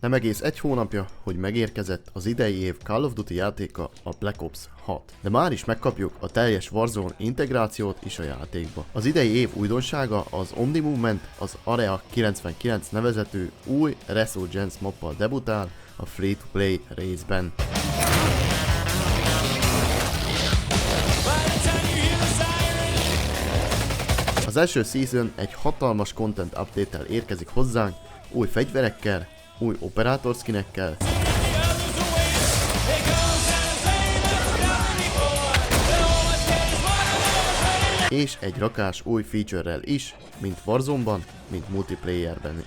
Nem egész egy hónapja, hogy megérkezett az idei év Call of Duty játéka, a Black Ops 6. De már is megkapjuk a teljes Warzone integrációt is a játékba. Az idei év újdonsága az Omni Movement, az Area 99 nevezetű új Resurgence moddal debutál a free-to-play részben. Az első season egy hatalmas content update-tel érkezik hozzánk, új fegyverekkel, új operátor skinekkel, és egy rakás új feature-rel is, mint Warzone-ban, mint multiplayerben.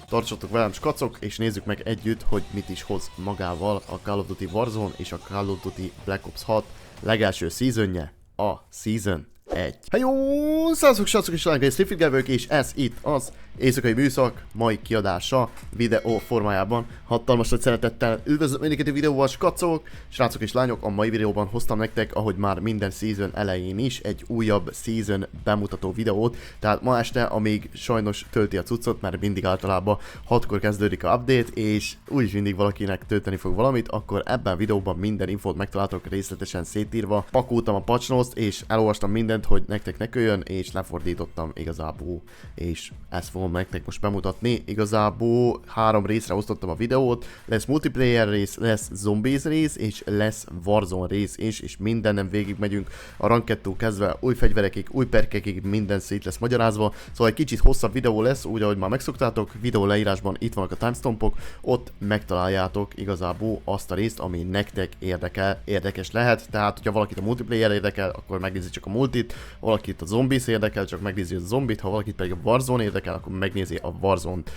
Tartsatok velem, skacok, és nézzük meg együtt, hogy mit is hoz magával a Call of Duty Warzone és a Call of Duty Black Ops 6 legelső seasonje, a Season 1. Hello! Sziasztok, srácok és lányok, Slipfit és ez itt az éjszakai műszak mai kiadása videó formájában. Hatalmas nagy szeretettel üdvözlök mindenkit a videóval, skacok, srácok és lányok. A mai videóban hoztam nektek, ahogy már minden season elején is, egy újabb season bemutató videót. Tehát ma este, amíg sajnos tölti a cuccot, mert mindig általában 6-kor kezdődik a update, és úgyis mindig valakinek tölteni fog valamit, akkor ebben a videóban minden infót megtaláltok részletesen szétírva. Pakoltam a patch notes-t, és elolvastam mindent, hogy nektek ne köljön, és lefordítottam igazából, és ezt fogom nektek most bemutatni. Igazából 3 részre osztottam a videót, lesz multiplayer rész, lesz zombies rész, és lesz Warzone rész is, és mindennem végig megyünk a rankettől kezdve új fegyverekig, új perkekig, minden szét lesz magyarázva. Szóval egy kicsit hosszabb videó lesz, úgy ahogy már megszoktátok, videó leírásban itt vannak a timestampok, ott megtaláljátok igazából azt a részt, ami nektek érdekes lehet. Tehát, hogyha valakit a multiplayer érdekel, akkor megnézi csak a multit, valakit a zombies érdekel, csak megnézi a zombit, ha valakit pedig a Warzone érdekel, akkor megnézi a Warzone-t.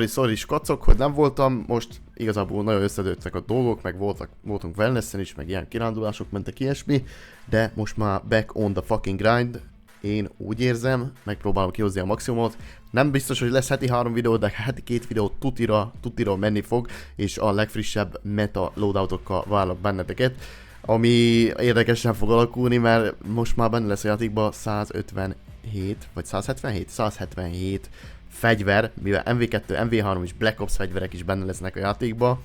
Sorry, skacok, hogy nem voltam, most igazából nagyon összedőttek a dolgok, meg voltunk wellnessen is, meg ilyen kirándulások mentek ilyesmi, de most már back on the fucking grind, én úgy érzem, megpróbálom kihozni a maximumot. Nem biztos, hogy lesz heti 3 videó, de heti 2 videó tutira menni fog, és a legfrissebb meta loadoutokkal várlak benneteket, ami érdekesen fog alakulni, mert most már benne lesz a játékban 157, vagy 177 fegyver, mivel MV2, MV3 és Black Ops fegyverek is benne lesznek a játékba,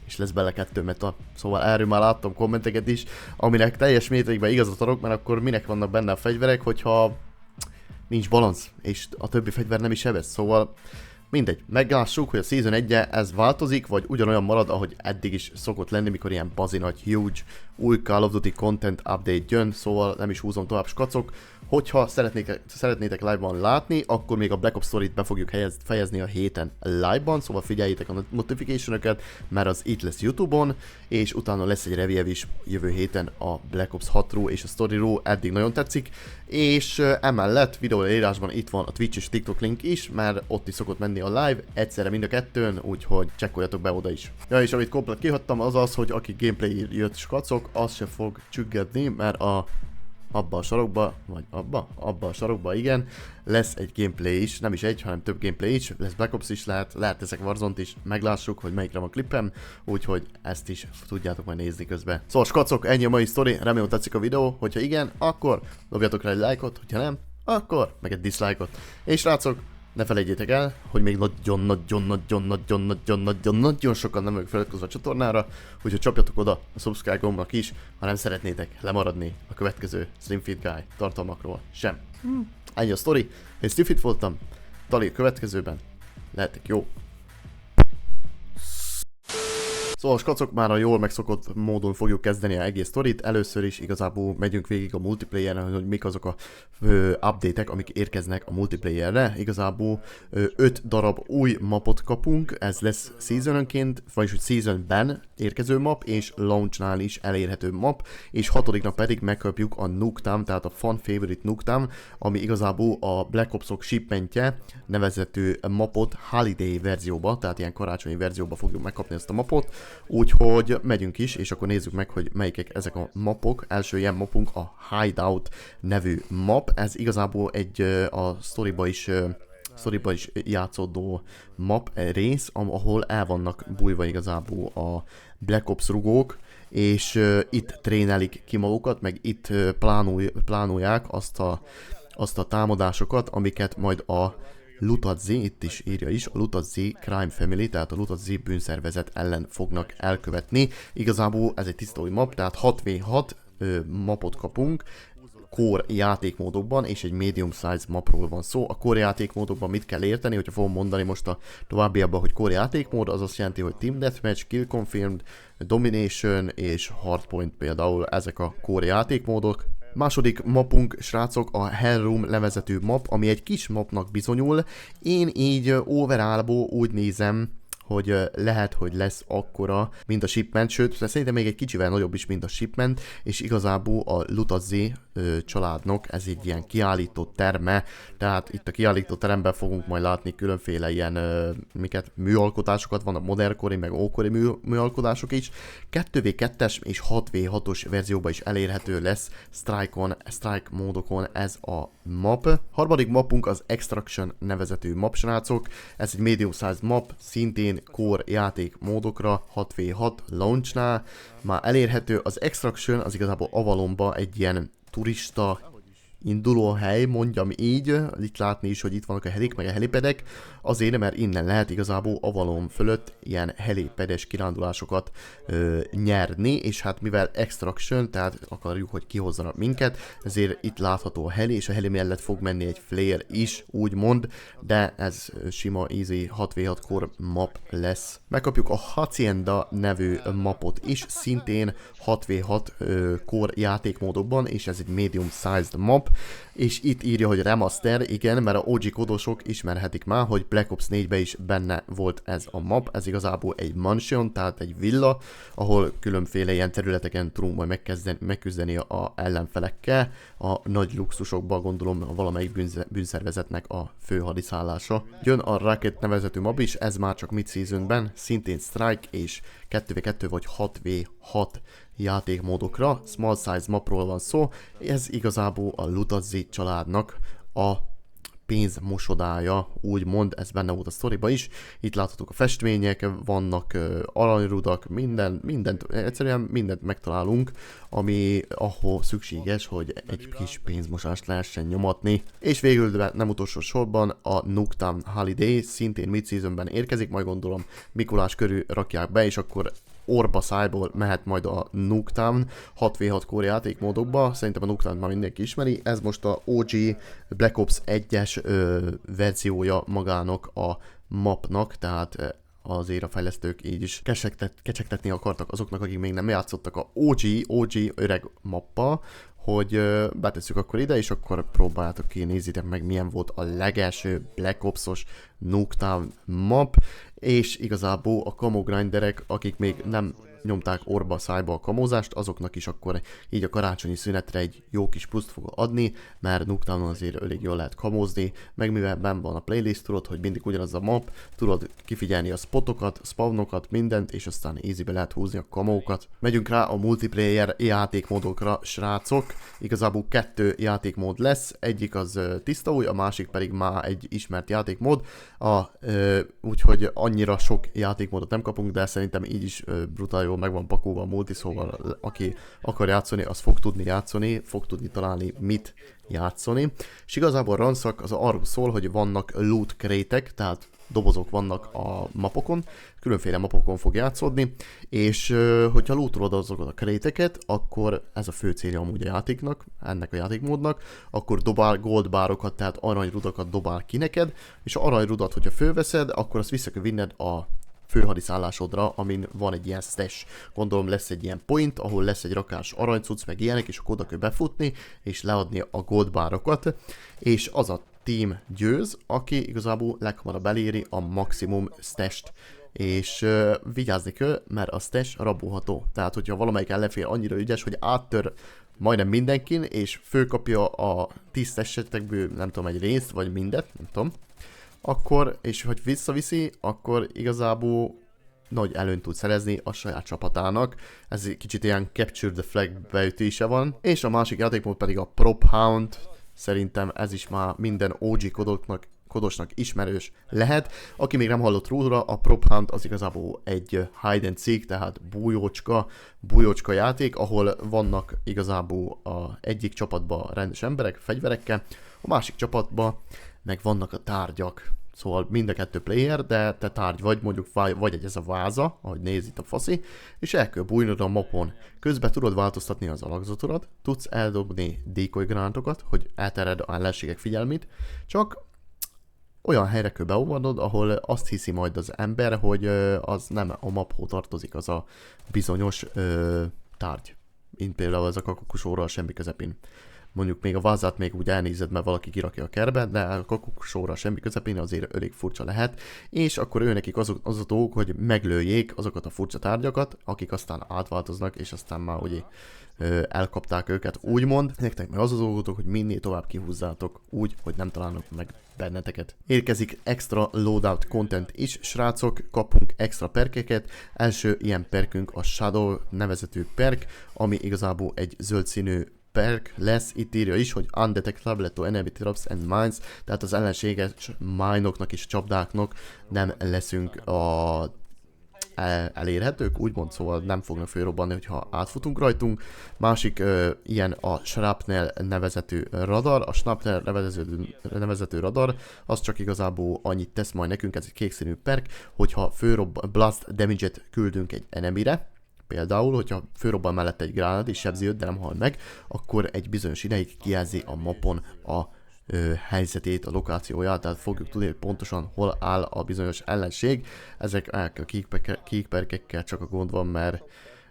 és lesz bele 2 meta. Szóval erről már láttam kommenteket is, aminek teljes mértékben igazat adok, mert akkor minek vannak benne a fegyverek, hogyha nincs balansz, és a többi fegyver nem is sebez. Szóval mindegy, meglássuk, hogy a Season 1-je ez változik, vagy ugyanolyan marad, ahogy eddig is szokott lenni, mikor ilyen bazi nagy, huge, új Call of Duty content update jön, szóval nem is húzom tovább, skacok. Hogyha szeretnétek live-ban látni, akkor még a Black Ops Story-t be fogjuk fejezni a héten live-ban, szóval figyeljétek a notification-öket, mert az itt lesz YouTube-on, és utána lesz egy review is jövő héten a Black Ops 6-ról és a Story-ról, eddig nagyon tetszik, és emellett videó leírásban itt van a Twitch és TikTok link is, mert ott is szokott menni a live, egyszerre mind a kettőn, úgyhogy csekkoljatok be oda is. Ja, és amit komplet kihagytam, az az, hogy aki gameplay jött skacok, az se fog csüggedni, mert abba a sarokba, vagy abba a sarokba, igen, lesz egy gameplay is, nem is egy, hanem több gameplay is, lesz Black Ops is, lehet ezek Warzone-t is, meglássuk, hogy melyikre van klippem, úgyhogy ezt is tudjátok majd nézni közben. Szóval skacok, ennyi a mai sztori, remélem tetszik a videó, hogyha igen, akkor dobjatok rá egy lájkot, hogyha nem, akkor meg egy dislike-ot. És srácok, ne felejtjétek el, hogy még nagyon sokan nem vagyok feliratkozva a csatornára, úgyhogy csapjatok oda a subscribe gombnak is, ha nem szeretnétek lemaradni a következő Slimfit Guy tartalmakról sem. Ennyi a sztori, én Slimfit voltam, talán a következőben, lehetek jó. Szóval skacok, már a jól megszokott módon fogjuk kezdeni az egész sztorit. Először is igazából megyünk végig a multiplayeren, hogy mik azok a update-ek, amik érkeznek a multiplayerre. Igazából 5 darab új mapot kapunk, ez lesz seasononként, vagyis hogy seasonben érkező map, és launchnál is elérhető map, és 6. pedig megkapjuk a Nuketown, tehát a fan favorite Nuketown, ami igazából a Black Ops-ok shipmentje nevezető mapot Holiday verzióba, tehát ilyen karácsonyi verzióba fogjuk megkapni ezt a mapot, úgyhogy megyünk is, és akkor nézzük meg, hogy melyikek ezek a mapok. Első ilyen mapunk a Hideout nevű map, ez igazából egy a sztoriba is játszódó map rész, ahol el vannak bújva igazából a Black Ops rugók, és itt trénelik ki magukat, meg itt plánolják azt a támadásokat, amiket majd a Lutadzi, itt is írja is, a Lutadzi Crime Family, tehát a Lutadzi bűnszervezet ellen fognak elkövetni. Igazából ez egy tiszta új map, tehát 6v6 mapot kapunk, core játékmódokban, és egy medium size mapról van szó. A core játékmódokban mit kell érteni, hogyha fogom mondani most a továbbiakban, hogy core játékmód, az azt jelenti, hogy Team Deathmatch, Kill Confirmed, Domination és Hardpoint például ezek a core játékmódok. Második mapunk, srácok, a Hellroom nevezetű map, ami egy kis mapnak bizonyul. Én így overallból úgy nézem, hogy lehet, hogy lesz akkora, mint a Shipment, sőt, szerintem még egy kicsivel nagyobb is, mint a Shipment, és igazából a Lutadzi családnak ez egy ilyen kiállító terme, tehát itt a kiállító teremben fogunk majd látni különféle ilyen műalkotásokat, vannak modernkori, meg ókori műalkotások is. 2v2-es és 6v6-os verzióban is elérhető lesz strike módokon ez a map. Harmadik mapunk az Extraction nevezetű map, srácok, ez egy medium size map, szintén core játék módokra, 6v6 launchnál már elérhető. Az Extraction az igazából Avalonba egy ilyen turista indulóhely, mondjam így, itt látni is, hogy itt vannak a helik, meg a helipedek, azért, mert innen lehet igazából Avalon fölött ilyen helipedes kirándulásokat nyerni, és hát mivel Extraction, tehát akarjuk, hogy kihozzanak minket, ezért itt látható a heli, és a heli mellett fog menni egy flare is, úgymond, de ez sima, easy 6v6 core map lesz. Megkapjuk a Hacienda nevű mapot is, szintén 6v6 core játékmódokban, és ez egy medium sized map, és itt írja, hogy remaster, igen, mert a OG kodosok ismerhetik már, hogy Black Ops 4-ben is benne volt ez a map, ez igazából egy mansion, tehát egy villa, ahol különféle ilyen területeken tudunk majd megküzdeni a ellenfelekkel, a nagy luxusokban, gondolom valamelyik bűnszervezetnek a fő hadiszállása. Jön a Rocket nevezetű map is, ez már csak mid-seasonben, szintén strike és 2v2 vagy 6v6 játékmódokra, small size mapról van szó, ez igazából a Lutadzi családnak a pénzmosodája, úgymond, ez benne volt a sztoriba is. Itt láthatók a festmények, vannak aranyrudak, egyszerűen mindent megtalálunk, ami ahol szükséges, hogy egy kis pénzmosást lehessen nyomatni. És végül, de nem utolsó sorban, a Nuketown Holiday szintén mid-seasonben érkezik, majd gondolom Mikulás körül rakják be, és akkor orba szájból mehet majd a Nuketown 6v6 core játékmódokba, szerintem a Nuketown már mindenki ismeri, ez most a OG Black Ops 1-es verziója magának a mapnak, tehát azért a fejlesztők így is kecsegtetni akartak azoknak, akik még nem játszottak a OG öreg mappa, hogy betesszük akkor ide, és akkor próbáljátok ki, nézzétek meg, milyen volt a legelső Black Ops-os Nuketown map, és igazából a camo grinderek, akik még nem nyomták orba szájba a kamózást, azoknak is akkor így a karácsonyi szünetre egy jó kis pluszt fog adni, mert Nuketownon azért elég jól lehet kamózni, meg mivel benn van a playlist, tudod, hogy mindig ugyanaz a map, tudod kifigyelni a spotokat, spawnokat, mindent, és aztán easybe lehet húzni a kamókat. Megyünk rá a multiplayer játékmódokra, srácok, igazából 2 játékmód lesz, egyik az tiszta új, a másik pedig már egy ismert játékmód, úgyhogy annyira sok játékmódot nem kapunk, de szerintem így is brutál jól meg van pakolva a multi, szóval aki akar játszani, az fog tudni játszani, fog tudni találni mit játszani. És igazából a ranszak az arról szól, hogy vannak loot crate-ek, tehát dobozok vannak a mapokon, különféle mapokon fog játszódni, és hogyha lootolod azokat a crate-eket, akkor ez a fő célja amúgy a játéknak, ennek a játékmódnak, akkor dobál gold bárokat, tehát aranyrudakat dobál ki neked, és a aranyrudat, hogyha fölveszed, akkor azt vissza kell vinned a főhadiszállásodra, amin van egy ilyen stash. Gondolom lesz egy ilyen point, ahol lesz egy rakás aranycucc, meg ilyenek, és akkor oda kell befutni, és leadni a goldbárokat, és az a team győz, aki igazából leghamarabb eléri a maximum stash-t. És vigyázni kell, mert a stash rabolható. Tehát, hogyha valamelyik ellenfél annyira ügyes, hogy áttör majdnem mindenkin, és fölkapja a 10 stash-etekből, nem tudom, egy részt, vagy mindet, nem tudom, akkor, és hogy visszaviszi, akkor igazából nagy előnyt tud szerezni a saját csapatának. Ez egy kicsit ilyen Capture the Flag beütése van. És a másik játékmód pedig a Prop Hound. Szerintem ez is már minden OG kodosnak ismerős lehet. Aki még nem hallott róla, a Prop Hunt az igazából egy hide and seek, tehát bújócska játék, ahol vannak igazából egyik csapatban rendes emberek, fegyverekkel, a másik csapatban meg vannak a tárgyak. Szóval mind a kettő player, de te tárgy vagy, mondjuk vagy ez a váza, ahogy néz itt a faszi, és el kell bújnod a mapon. Közben tudod változtatni az alakzatodat, tudsz eldobni decoy gránátokat, hogy eltered a ellenségek figyelmét, csak olyan helyre kell beolvadnod, ahol azt hiszi majd az ember, hogy az nem a maphoz tartozik az a bizonyos tárgy. Mint például ez a kakukusóra a semmi közepén. Mondjuk még a vázát még úgy elnézed, mert valaki kirakja a kerbe, de a kakukusóra semmi közepén azért elég furcsa lehet, és akkor ő nekik az a dolog, hogy meglőjék azokat a furcsa tárgyakat, akik aztán átváltoznak, és aztán már ugye elkapták őket, úgymond. Nektek meg az az dolgotok, hogy minél tovább kihúzzátok úgy, hogy nem találnak meg benneteket. Érkezik extra loadout content is, srácok, kapunk extra perkeket. Első ilyen perkünk a Shadow nevezetű perk, ami igazából egy zöld színű perk lesz, itt írja is, hogy undetectable to enemy traps and mines, tehát az ellenséges mine-oknak és csapdáknak nem leszünk elérhetők, úgymond, szóval nem fognak fölrobbanni, hogyha átfutunk rajtunk. Másik ilyen a Shrapnel nevezetű radar. A Shrapnel nevezető radar, az csak igazából annyit tesz majd nekünk, ez egy kékszínű perk, hogyha blast damage-et küldünk egy enemire, például, hogyha fölrobban mellette egy gránát és sebzi őt, de nem hal meg, akkor egy bizonyos ideig kijelzi a mapon a helyzetét, a lokációját, tehát fogjuk tudni, hogy pontosan hol áll a bizonyos ellenség. Ezek kickperkekkel csak a gond van,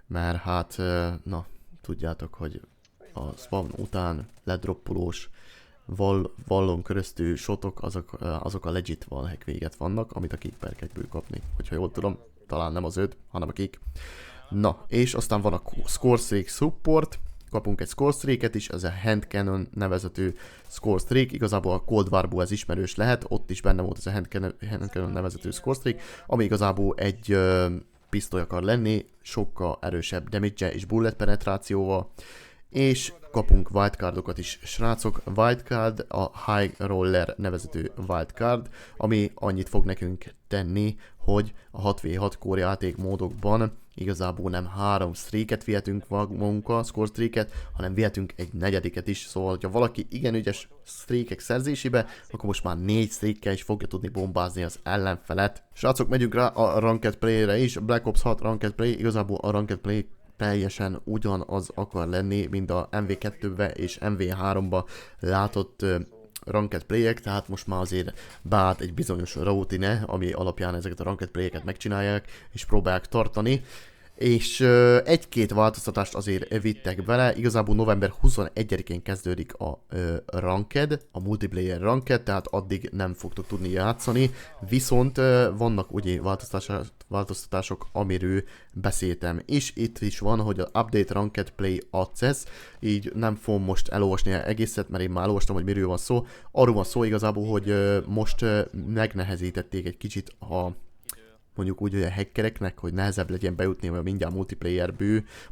mert hát, na, tudjátok, hogy a spawn után ledroppolós vallon köröztű shotok, azok a legit wallhack véget vannak, amit a kickperkekből kapni. Hogyha jól tudom, talán nem az 5, hanem a kick. Na, és aztán van a Score Streak Support, kapunk egy Score Streak-et is, ez a Hand Cannon nevezetű Score Streak, igazából a Cold War-ból ez ismerős lehet, ott is benne volt ez a Hand Cannon nevezetű Score Streak, ami igazából egy pisztoly akar lenni, sokkal erősebb damage-e és bullet penetrációval, és kapunk wildcardokat is, srácok. Wildcard, a High Roller nevezetű wildcard, ami annyit fog nekünk tenni, hogy a 6v6 core játékmódokban igazából nem 3 streaket vihetünk magunkkal, score streaket, hanem vihetünk egy negyediket is, szóval ha valaki igen ügyes streakek szerzésébe, akkor most már 4 streakkel is fogja tudni bombázni az ellenfelet. Srácok, megyünk rá a Ranked Play-re is, Black Ops 6 Ranked Play, igazából a Ranked Play teljesen ugyanaz akar lenni, mint a MV2-be és MV3-ba látott ranked playek, tehát most már azért beállt egy bizonyos routine, ami alapján ezeket a ranked playeket megcsinálják és próbálják tartani. És egy-két változtatást azért vittek bele, igazából november 21-én kezdődik a ranked, a multiplayer ranked, tehát addig nem fogtok tudni játszani, viszont vannak ugye változtatások, amiről beszéltem, és itt is van, hogy a Update Ranked Play Access, így nem fogom most elolvasni egészet, mert én már elolvastam, hogy miről van szó, arról van szó igazából, hogy most megnehezítették egy kicsit mondjuk úgy, hogy a hackereknek, hogy nehezebb legyen bejutni a mindjárt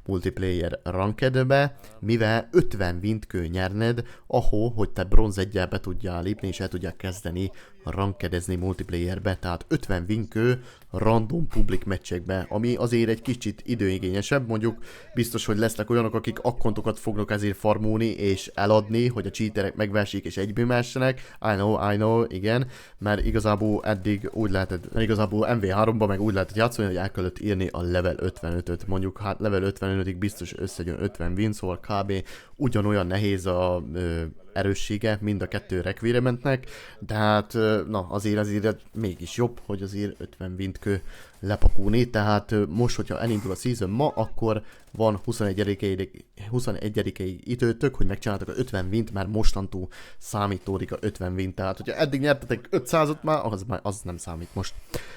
multiplayer rankedbe, mivel 50 wint kell nyerned, ahol, hogy te bronz 1-jel be tudjál lépni, és el tudják kezdeni rankedezni multiplayerbe, tehát 50 win kell random public meccsekbe, ami azért egy kicsit időigényesebb, mondjuk biztos, hogy lesznek olyanok, akik akkontokat fognak ezért farmolni és eladni, hogy a cheaterek megvessék és egyből messenek, I know, igen, mert igazából eddig úgy lehetett, igazából MV3-ban meg úgy lehetett játszani, hogy el kellett írni a level 55-öt, mondjuk hát level 55-ig biztos összejön 50 win, szóval kb. Ugyanolyan nehéz a erőssége mind a kettő Requirementnek, de hát na azért mégis jobb, hogy azért 50 wint lepakulni, tehát most, hogyha elindul a season ma, akkor van 21-ig időtök, hogy megcsináltak a 50 wint, mert mostantól számítódik a 50 win, tehát hogyha eddig nyertetek 500-ot már, az nem számít most.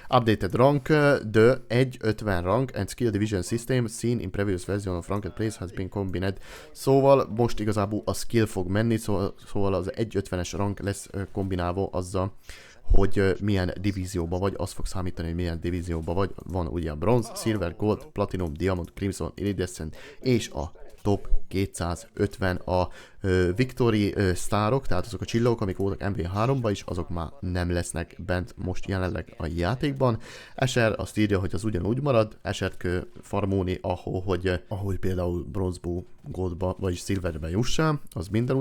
Updated rank, the 1.50 rank and skill division system seen in previous version of ranked plays has been combined. Szóval most igazából a skill fog menni, szóval az 1.50-es rank lesz kombinálva azzal, hogy milyen divízióba vagy, az fog számítani, hogy milyen divízióba vagy. Van ugye a bronze, silver, gold, platinum, diamond, crimson, iridescent és a top 250 a victory sztárok, tehát azok a csillagok, amik voltak MV3-ban is, azok már nem lesznek bent most jelenleg a játékban. Esher azt írja, hogy az ugyanúgy marad, Esert kell farmolni, ahogy például bronzból, goldba vagy silverbe jussál, az minden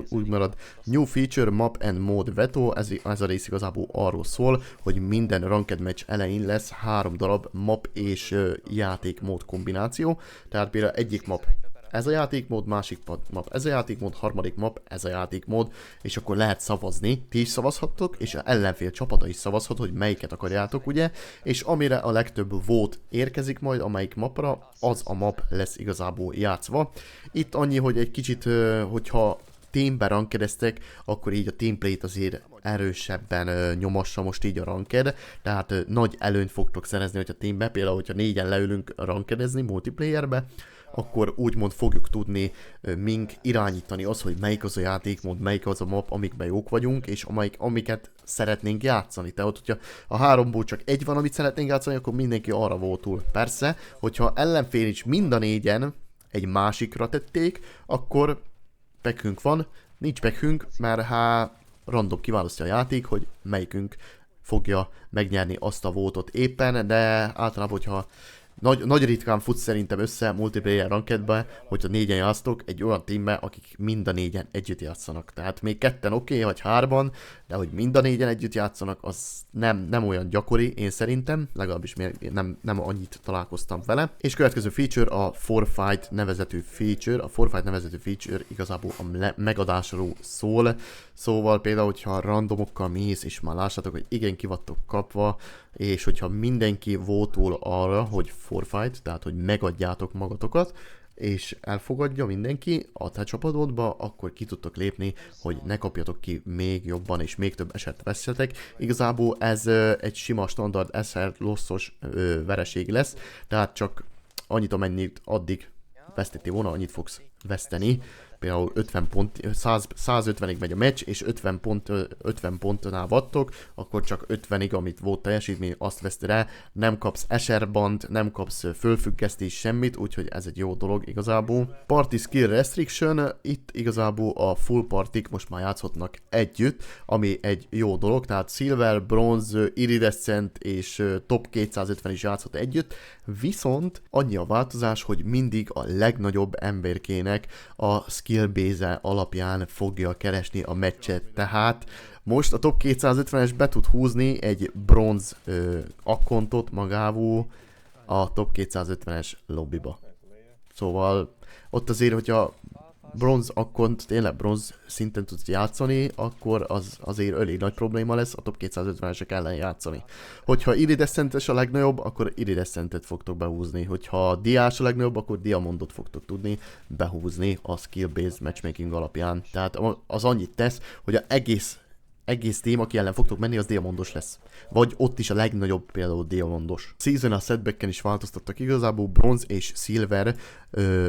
úgy marad. New feature, map and mode veto, ez a rész igazából arról szól, hogy minden ranked match elején lesz 3 darab map és játékmód kombináció, tehát például egyik map ez a játékmód, másik map ez a játékmód, harmadik map ez a játékmód, és akkor lehet szavazni, ti is szavazhattok, és az ellenfél csapata is szavazhat, hogy melyiket akarjátok, ugye, és amire a legtöbb vote érkezik majd, amelyik mapra, az a map lesz igazából játszva. Itt annyi, hogy egy kicsit, hogyha teamben rankedeztek, akkor így a teamplay-t azért erősebben nyomassa most így a ranked, tehát nagy előnyt fogtok szerezni, hogyha teamben, például, hogyha 4-en leülünk rankedezni multiplayerbe, akkor úgymond fogjuk tudni mink irányítani az, hogy melyik az a játékmód, melyik az a map, amikben jók vagyunk, és amiket szeretnénk játszani. Tehát, hogyha a 3-ból csak egy van, amit szeretnénk játszani, akkor mindenki arra voltul. Persze, hogyha ellenfél is mind a 4-en egy másikra tették, akkor pekünk van, nincs pekünk, mert random kiválasztja a játék, hogy melyikünk fogja megnyerni azt a votot éppen, de általában, hogyha nagy ritkán futsz szerintem össze multiplayer rankedbe, hogyha 4-en játsztok egy olyan teambe, akik mind a 4-en együtt játszanak. Tehát még 2-en oké, vagy 3-ban, de hogy mind a 4-en együtt játszanak, az nem olyan gyakori, én szerintem, legalábbis nem annyit találkoztam vele. És következő feature a Forfight nevezetű feature. A Forfight nevezetű feature igazából a megadásról szól. Szóval például, hogyha randomokkal mész, és már lássátok, hogy igen, ki vagytok kapva, és hogyha mindenki vótul arra, hogy forfight, tehát hogy megadjátok magatokat, és elfogadja mindenki a te csapatodba, akkor ki tudtok lépni, hogy ne kapjatok ki még jobban, és még több eset vessetek. Igazából ez egy sima standard SR losszos vereség lesz, tehát csak annyit, amennyit addig vesztettél volna, annyit fogsz veszteni. Például 50 pont, 150-ig megy a meccs, és 50 pontnál vagytok, akkor csak 50-ig, amit volt teljesítmény, azt veszti rá, nem kapsz eserband, nem kapsz fölfüggesztés, semmit, úgyhogy ez egy jó dolog igazából. Party Skill Restriction, itt igazából a full partik most már játszhatnak együtt, ami egy jó dolog, tehát Silver, Bronze, Iridescent és Top 250 is játszhat együtt, viszont annyi a változás, hogy mindig a legnagyobb emberkének a skill base alapján fogja keresni a meccset, tehát most a top 250-es be tud húzni egy bronz akkontot magából a top 250-es lobbyba. Szóval ott azért, hogyha bronz akkont, tényleg bronz szinten tudsz játszani, akkor az azért elég nagy probléma lesz a top 250-esek ellen játszani. Hogyha iridescentes a legnagyobb, akkor iridescentet fogtok behúzni. Hogyha diás a legnagyobb, akkor diamondot fogtok tudni behúzni a skill-based matchmaking alapján. Tehát az annyit tesz, hogy az egész team, aki ellen fogtok menni, az diamondos lesz. Vagy ott is a legnagyobb például diamondos. Seasonal setbacken is változtattak igazából, bronz és silver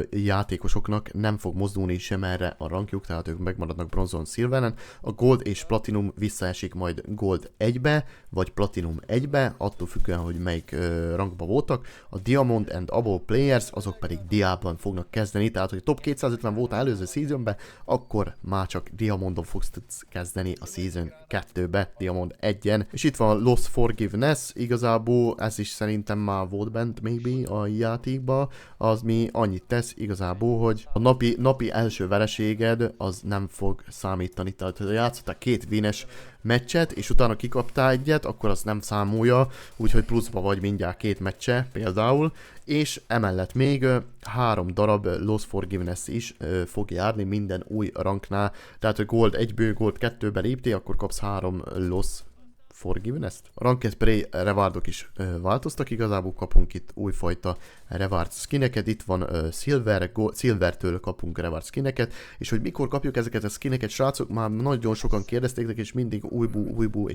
játékosoknak nem fog mozdulni sem erre a rankjuk, tehát ők megmaradnak bronzon, silveren. A gold és platinum visszaesik majd gold 1-be, vagy platinum 1-be, attól függően, hogy melyik rankba voltak. A diamond and above players, azok pedig diában fognak kezdeni, tehát hogy top 250 volt előző seasonbe, akkor már csak diamondon fogsz kezdeni a season 2-be, diamond 1-en. És itt van Lost Forgiveness, igazából ez is szerintem már volt bent maybe a játékba, az mi annyit tesz igazából, hogy a napi első vereséged az nem fog számítani, tehát ha játszottál 2 wines meccset, és utána kikaptál egyet, akkor azt nem számolja, úgyhogy pluszba vagy mindjárt 2 meccse például, és emellett még 3 darab Lost Forgiveness is fog járni minden új ranknál, tehát hogy Gold 1-ből Gold 2-be léptél, akkor kapsz 3 Lost Forgiveness-t. A Ranked Spray rewardok is változtak, igazából kapunk itt újfajta reward skineket, itt van Silvertől kapunk reward skineket, és hogy mikor kapjuk ezeket a skineket, srácok, már nagyon sokan kérdezték, és mindig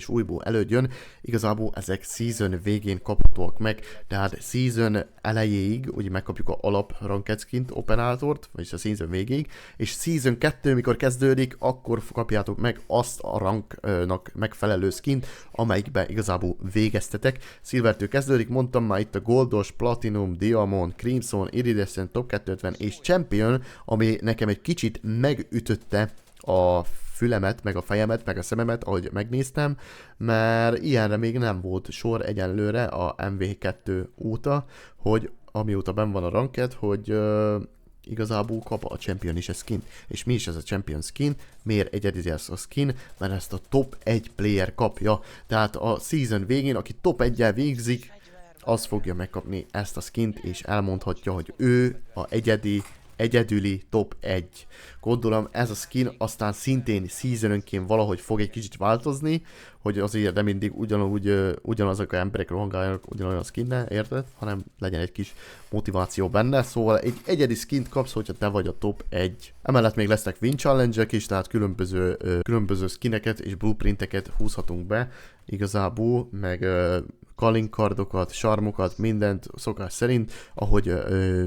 újból előjön, igazából ezek season végén kaphatóak meg, tehát season elejéig, ugye megkapjuk a alap Ranked skint, operátort, vagyis a season végéig, és season 2, mikor kezdődik, akkor kapjátok meg azt a ranknak megfelelő skint, amelyikben igazából végeztetek. Silvertől kezdődik, mondtam már itt a Goldos, Platinum, Diamond, Crimson, Iridescent, Top 250 és Champion, ami nekem egy kicsit megütötte a fülemet, meg a fejemet, meg a szememet, ahogy megnéztem, mert ilyenre még nem volt sor egyenlőre a MV2 óta, hogy amióta benn van a Ranked, hogy igazából kap a Champion is a skin. És mi is ez a Champion skin? Miért egyedi ez a skin? Mert ezt a top 1 player kapja. Tehát a season végén, aki top 1-jel végzik, az fogja megkapni ezt a skint, és elmondhatja, hogy ő a egyedüli top 1. Gondolom ez a skin aztán szintén seasonönként valahogy fog egy kicsit változni, hogy azért nem mindig ugyanazok az emberek rohangáljanak ugyanolyan skinnel, érted? Hanem legyen egy kis motiváció benne, szóval egy egyedi skint kapsz, hogyha te vagy a top 1. Emellett még lesznek win challenge-ek is, tehát különböző skineket és blueprinteket húzhatunk be igazából, meg calling cardokat, charmokat, mindent szokás szerint, ahogy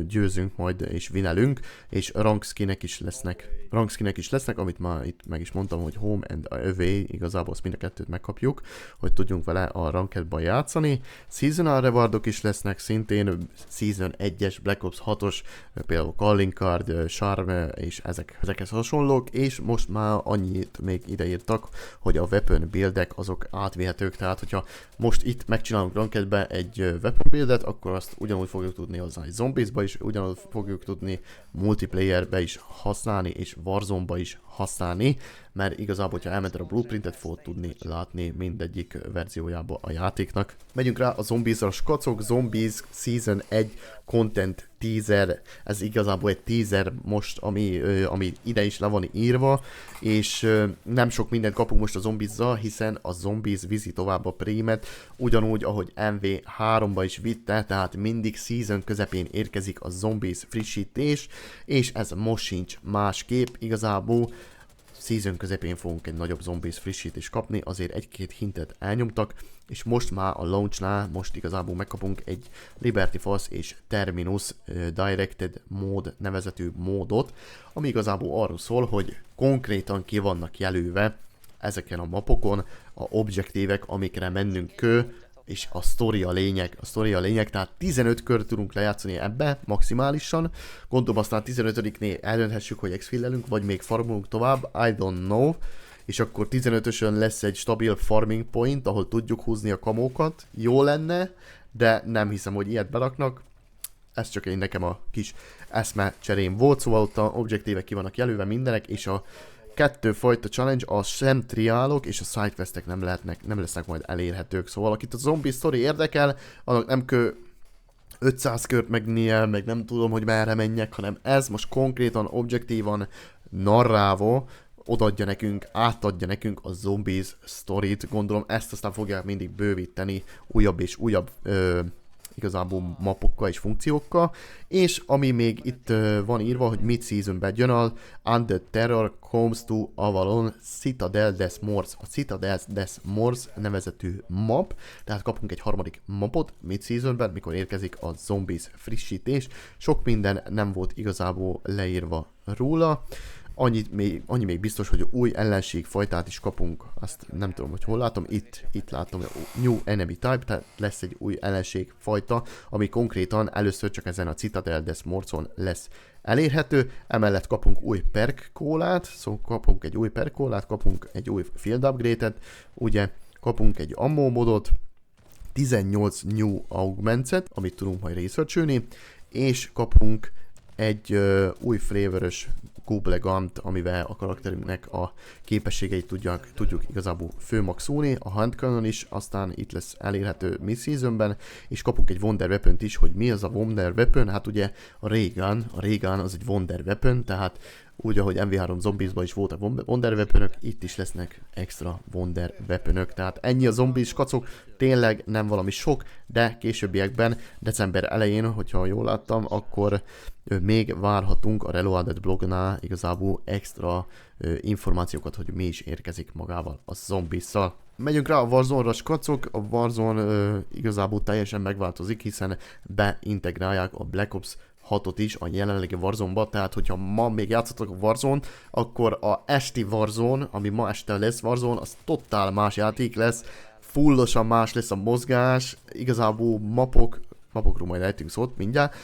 győzünk majd és vinelünk, és rank skinek is lesznek, amit már itt meg is mondtam, hogy home and away, igazából azt mind a kettőt megkapjuk, hogy tudjunk vele a rankedban játszani. Seasonal rewardok is lesznek, szintén Season 1-es, Black Ops 6-os, például calling card, charm és ezekhez hasonlók, és most már annyit még ideírtak, hogy a weapon buildek azok átvihetők, tehát hogyha most itt megcsinálunk rankedbe egy weapon buildet, akkor azt ugyanúgy fogjuk tudni hozzá egy zombiesba is, ugyanúgy fogjuk tudni multiplayerbe is használni, és Warzone-ba is használni, mert igazából, hogyha elmented a blueprintet, fogod tudni látni mindegyik verziójába a játéknak. Megyünk rá a Zombies-ra, skacok, Zombies Season 1 Content Teaser, ez igazából egy teaser most, ami ide is le van írva, és nem sok mindent kapunk most a Zombies-zal, hiszen a Zombies viszi tovább a prémet, ugyanúgy, ahogy MV3-ba is vitte, tehát mindig season közepén érkezik a Zombies frissítés, és ez most sincs másképp, igazából season közepén fogunk egy nagyobb Zombies frissítést kapni, azért egy-két hintet elnyomtak, és most már a launchnál, most igazából megkapunk egy Liberty Falls és Terminus Directed Mode nevezetű módot, ami igazából arról szól, hogy konkrétan ki vannak jelölve ezeken a mapokon a objektívek, amikre mennünk kő, és a sztori a lényeg, tehát 15 kör tudunk lejátszani ebbe maximálisan, gondolom aztán 15-nél eldönthessük, hogy exfillelünk, vagy még farmolunk tovább, I don't know, és akkor 15-ösön lesz egy stabil farming point, ahol tudjuk húzni a kamókat, jó lenne, de nem hiszem, hogy ilyet beraknak, ez csak nekem a kis eszme cserém volt, szóval ott a objektívek ki vannak jelölve mindenek, és a 2 fajta challenge, a sem triálok és a sidequestek nem lesznek majd elérhetők. Szóval akit a zombie story érdekel, annak nem kell 500 kört megnie, meg nem tudom, hogy merre menjek, hanem ez most konkrétan objektívan narrálva átadja nekünk a Zombies storyt. Gondolom ezt aztán fogják mindig bővíteni újabb és újabb igazából mapokkal és funkciókkal, és ami még itt van írva, hogy mid-seasonben jön a Undead Terror Comes to Avalon Citadel des Morts. A Citadel des Morts nevezetű map, tehát kapunk egy harmadik mapot mid-seasonben, mikor érkezik a Zombies frissítés. Sok minden nem volt igazából leírva róla. Annyi még biztos, hogy új ellenségfajtát is kapunk, azt nem tudom, hogy hol látom, itt látom, New Enemy Type, tehát lesz egy új ellenségfajta, ami konkrétan először csak ezen a Citadel des Mortson lesz elérhető, emellett kapunk új perk kólát, szóval kapunk egy új perk kólát, kapunk egy új field upgrade-et, ugye kapunk egy ammo modot, 18 new augmentset, amit tudunk majd research-ölni, és kapunk egy új flavorös Goblegant, amivel a karakterünknek a képességeit tudjuk igazából fölmaxolni, a handcannon is, aztán itt lesz elérhető mid-seasonben, és kapunk egy Wonder Weapon-t is, hogy mi az a Wonder Weapon, hát ugye a Ray Gun az egy Wonder Weapon, tehát úgy, ahogy MV3 Zombiesban is voltak Wonder Weaponök, itt is lesznek extra Wonder Weaponök. Tehát ennyi a zombies kacok, tényleg nem valami sok, de későbbiekben, december elején, hogyha jól láttam, akkor még várhatunk a Reloaded blognál igazából extra információkat, hogy mi is érkezik magával a zombisszal. Megyünk rá a Warzone-ra, skacok, a Warzone igazából teljesen megváltozik, hiszen beintegrálják a Black Ops 6-ot is a jelenlegi Warzone-ba, tehát hogyha ma még játszotok a Warzone, akkor a esti Warzone, ami ma este lesz Warzone, az totál más játék lesz, fullosan más lesz a mozgás, igazából mapokról majd ejtünk szót mindjárt,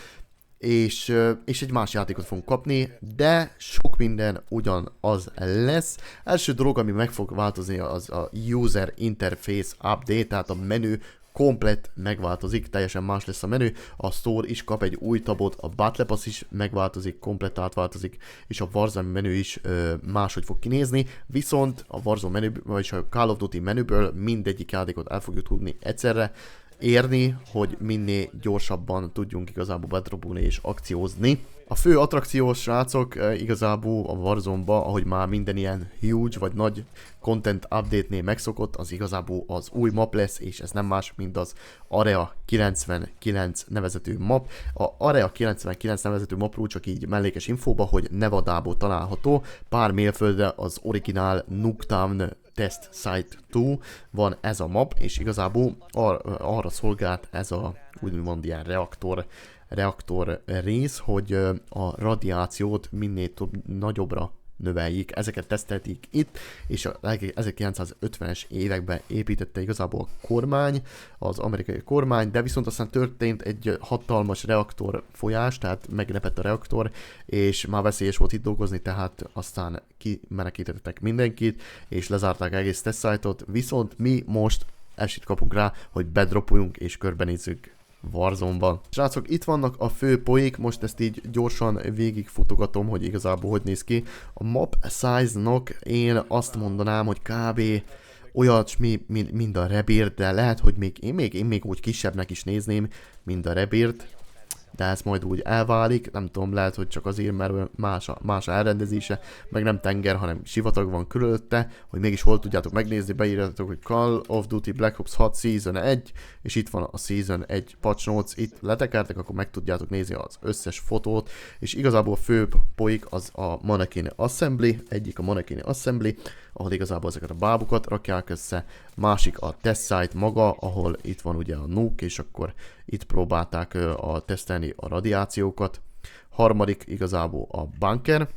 és egy más játékot fogunk kapni, de sok minden ugyanaz lesz. Első dolog, ami meg fog változni, az a User Interface Update, tehát a menü komplett megváltozik, teljesen más lesz a menü, a Store is kap egy új tabot, a Battle Pass is megváltozik, komplett átváltozik, és a Warzone menü is máshogy fog kinézni, viszont a Warzone menü, vagyis a Call of Duty menüből mindegyik játékot el fogjuk tudni egyszerre érni, hogy minél gyorsabban tudjunk igazából bedrobulni és akciózni. A fő attrakció, srácok, igazából a Warzone-ba, ahogy már minden ilyen huge vagy nagy content update-nél megszokott, az igazából az új map lesz, és ez nem más, mint az Area 99 nevezetű map. A Area 99 nevezetű mapról csak így mellékes infóba, hogy Nevadából található, pár mérföldre az originál Nuketown Test Site 2 van ez a map, és igazából arra szolgált ez a úgymond ilyen reaktor rész, hogy a radiációt minél nagyobbra növeljék. Ezeket tesztelték itt, és a 1950-es években építette igazából a kormány, az amerikai kormány, de viszont aztán történt egy hatalmas reaktor folyás, tehát megrepett a reaktor, és már veszélyes volt itt dolgozni, tehát aztán kimenekítettek mindenkit, és lezárták egész tesztsite-ot, viszont mi most esélyt kapunk rá, hogy bedropuljunk és körbenézzük Warzone-ban. Srácok, itt vannak a fő poék, most ezt így gyorsan végigfutogatom, hogy igazából hogy néz ki. A map size-nak én azt mondanám, hogy kb. Olyasmi, mint a Rebirth, de lehet, hogy én még úgy kisebbnek is nézném, mint a Rebirth, de ez majd úgy elválik, nem tudom, lehet, hogy csak azért, mert más a elrendezése, meg nem tenger, hanem sivatag van körülötte, hogy mégis hol tudjátok megnézni, beírjátok, hogy Call of Duty Black Ops 6 Season 1, és itt van a Season 1 patch notes, itt letekertek, akkor meg tudjátok nézni az összes fotót, és igazából a fő poik az a Mannequin Assembly, egyik a Mannequin Assembly, ahol igazából ezeket a bábukat rakják össze, másik a test site maga, ahol itt van ugye a nuke, és akkor itt próbálták tesztelni a radiációkat. Harmadik igazából a bunker.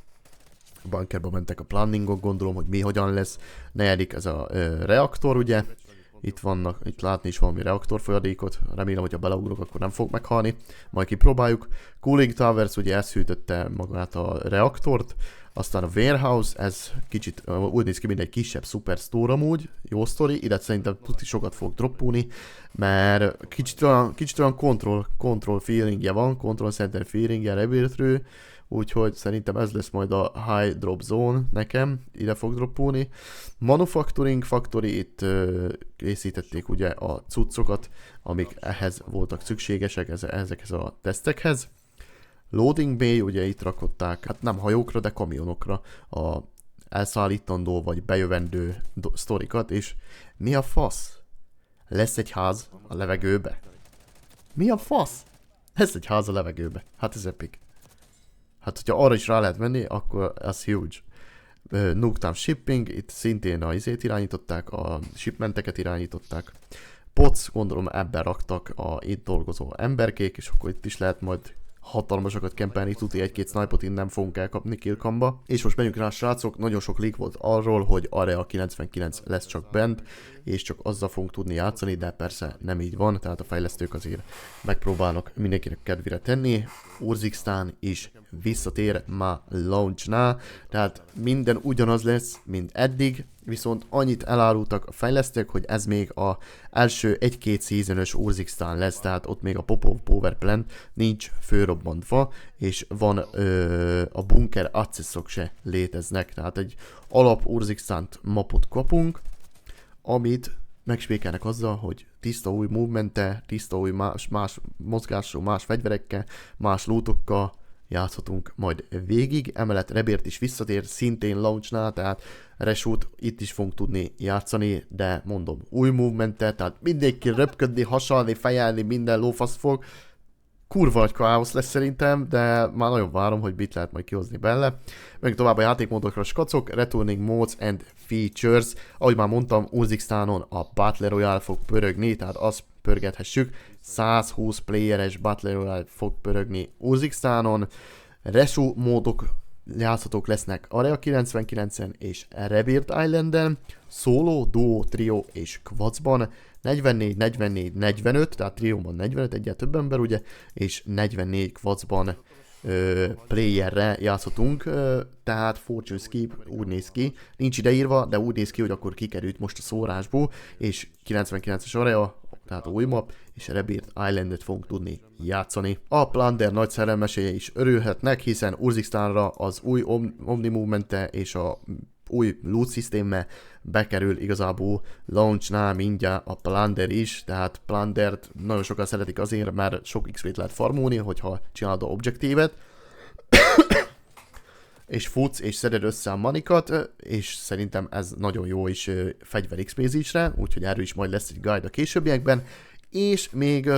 A bunkerba mentek a planningok, gondolom, hogy mi hogyan lesz. Negyedik ez a reaktor, ugye. Itt látni is valami reaktorfolyadékot, remélem, hogy ha beleugrok, akkor nem fog meghalni. Majd kipróbáljuk. Cooling Towers, ugye ez hűtötte magát a reaktort. Aztán a Warehouse, ez kicsit úgy néz ki, mint egy kisebb superstore amúgy, jó sztori, illetve szerintem tuti sokat fog droppulni, mert kicsit olyan control feelingje van, control center feelingje Rebirthről, úgyhogy szerintem ez lesz majd a high drop zone nekem, ide fog droppulni. Manufacturing Factory, itt készítették ugye a cuccokat, amik ehhez voltak szükségesek, ezekhez a tesztekhez. Loading Bay, ugye itt rakották, hát nem hajókra, de kamionokra a elszállítandó vagy bejövendő sztorikat, és mi a fasz? Lesz egy ház a levegőbe? Mi a fasz? Lesz egy ház a levegőbe. Hát ez epic. Hát, hogyha arra is rá lehet menni, akkor ez huge. Nuketown Shipping, itt szintén a izét irányították, a shipmenteket irányították. POC, gondolom ebben raktak a itt dolgozó emberkék, és akkor itt is lehet majd hatalmasokat kempelni, tuti egy-két snipot innen fogunk elkapni killkamba. És most menjünk rá, srácok, nagyon sok leak volt arról, hogy Area 99 lesz csak bent, és csak azzal fogunk tudni játszani, de persze nem így van, tehát a fejlesztők azért megpróbálnak mindenkinek kedvére tenni. Urzikistán is visszatér már launchnál, tehát minden ugyanaz lesz, mint eddig, viszont annyit elárultak a fejlesztők, hogy ez még az első 1-2 season-ös Urzikstan lesz, tehát ott még a Popov Power Plant nincs fölrobbantva, és van a bunker accessok se léteznek, tehát egy alap Urzikstant mapot kapunk, amit megspékelnek azzal, hogy tiszta új movemente, tiszta új más mozgású, más fegyverekkel, más lootokkal játszhatunk majd végig. Emellett Rebirth is visszatér, szintén launchnál, tehát Reshoot itt is fogunk tudni játszani, de mondom, új movemente, tehát mindenki röpködni, hasalni, fejelni, minden lófasz fog. Kurva nagy káosz lesz szerintem, de már nagyon várom, hogy mit lehet majd kihozni belőle. Meg tovább a játékmódokra, skacok, Returning Modes and Features. Ahogy már mondtam, Urzikstánon a Battle Royale fog pörögni, tehát azt pörgethessük. 120 playeres Battle Royale fog pörögni Urzikstánon. Reshoot módok játszhatók lesznek Area 99-en és Rebirth Islanden, Solo, Duo, Trio és Quadsban, 44, 44, 45, tehát trióban 45, egyet több ember ugye, és 44 Quadsban playerre játszhatunk, tehát Fortune Skip úgy néz ki, nincs ideírva, de úgy néz ki, hogy akkor kikerült most a szórásból, és 99-es Area, tehát új map, és Rebirth Islandet fogunk tudni játszani. A Plunder nagy szerelmesei is örülhetnek, hiszen Urzikstanra az új Omni Movemente és a új loot szisztémmel bekerül igazából launchnál mindjárt a Plunder is, tehát Plundert nagyon sokan szeretik azért, mert sok XP-t lehet farmolni, hogyha csinálod a objektívet, és futsz és szeded össze a manikat, és szerintem ez nagyon jó is fegyver XP-zésre, úgyhogy erről is majd lesz egy guide a későbbiekben, és még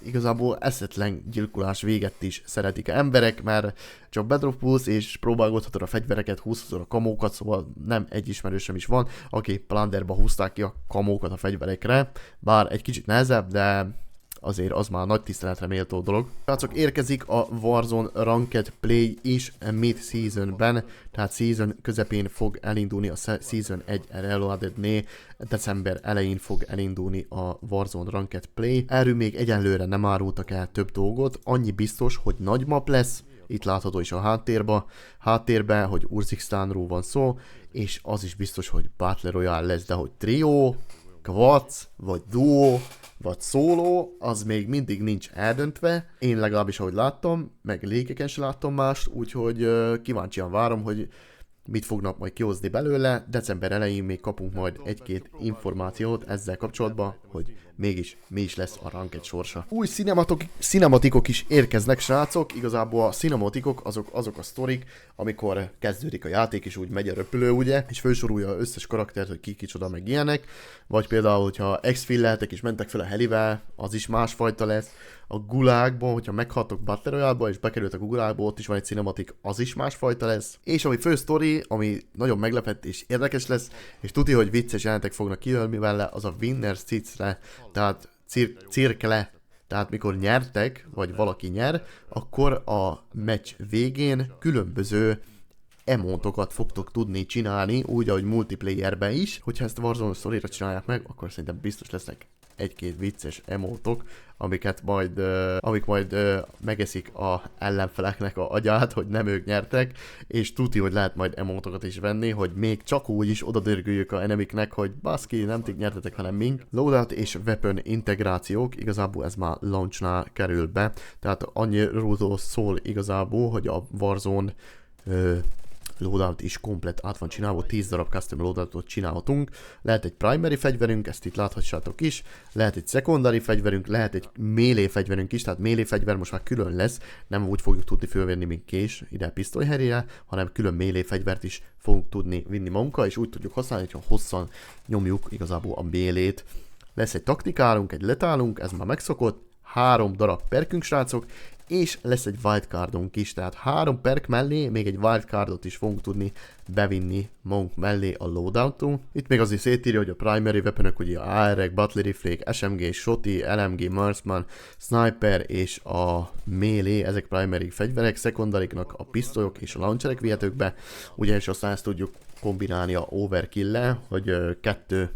igazából eszetlen gyilkolás véget is szeretik emberek, mert csak bedrop pulsz, és próbálgathatod a fegyvereket, húzhatod a kamókat, szóval nem egy ismerősöm is van, aki Plunderba húzták ki a kamókat a fegyverekre, bár egy kicsit nehezebb, de azért az már nagy tiszteletre méltó dolog. Srácok, érkezik a Warzone Ranked Play is mid-seasonben, tehát season közepén fog elindulni a Season 1 Reloaded-nél, december elején fog elindulni a Warzone Ranked Play. Erről még egyenlőre nem árultak el több dolgot, annyi biztos, hogy nagy map lesz, itt látható is a háttérben, hogy Urzikstanról van szó, és az is biztos, hogy Battle Royale lesz, de hogy Trio, Quads, vagy Duo, vagy Solo, az még mindig nincs eldöntve. Én legalábbis ahogy láttam, meg lékeken sem láttam mást, úgyhogy kíváncsian várom, hogy mit fognak majd kihozni belőle. December elején még kapunk majd egy-két információt ezzel kapcsolatban, hogy mégis mi is lesz a ranked sorsa. Új cinematikok is érkeznek, srácok. Igazából a cinematikok azok a sztorik, amikor kezdődik a játék és úgy megy a röpülő, ugye, és felsorolja az összes karaktert, hogy ki kicsoda meg ilyenek. Vagy például, hogyha exfilleltek és mentek fel a helivel, az is másfajta lesz. A Gulagban, hogyha meghaltok Battle Royale-ba és bekerültek a Gulagba, ott is van egy cinematik, az is másfajta lesz. És ami fő sztori, ami nagyon meglepett és érdekes lesz, és tudja, hogy vicces jelentek fognak kijönni vele, az a Winner's Circle, tehát cirkle. Tehát mikor nyertek, vagy valaki nyer, akkor a meccs végén különböző emotokat fogtok tudni csinálni, úgy, ahogy multiplayerben is. Hogyha ezt a Warzone Story-ra csinálják meg, akkor szerintem biztos lesznek egy-két vicces emotok, amik majd megeszik a ellenfeleknek a agyát, hogy nem ők nyertek, és tuti, hogy lehet majd emotokat is venni, hogy még csak úgy is odadörgüljük a enemiknek, hogy baszki, nem ti nyertetek, hanem mink. Loadout és weapon integrációk, igazából ez már launchnál kerül be, tehát annyiról szól igazából, hogy a Warzone loadout is komplet át van csinálva, 10 darab custom loadoutot csinálhatunk. Lehet egy primary fegyverünk, ezt itt láthatsátok is, lehet egy secondary fegyverünk, lehet egy melee fegyverünk is, tehát melee fegyver most már külön lesz, nem úgy fogjuk tudni fölvenni, mint kés ide a pisztoly helyére, hanem külön melee fegyvert is fogunk tudni vinni magunkkal, és úgy tudjuk használni, hogyha hosszan nyomjuk igazából a mélét. Lesz egy taktikálunk, egy letálunk, ez már megszokott, 3 darab perkünk, srácok, és lesz egy wildcardunk is, tehát 3 perk mellé még egy wildcardot is fogunk tudni bevinni magunk mellé a loadoutunk. Itt még azért szétírja, hogy a primary weaponok, ugye a AR-ek, Battle Rifle, SMG, Shotty, LMG, Marksman, Sniper és a melee, ezek primary fegyverek, secondaryeknak a pisztolyok és a launcherek vihetők be, ugyanis aztán ezt tudjuk kombinálni a overkill-le, hogy 2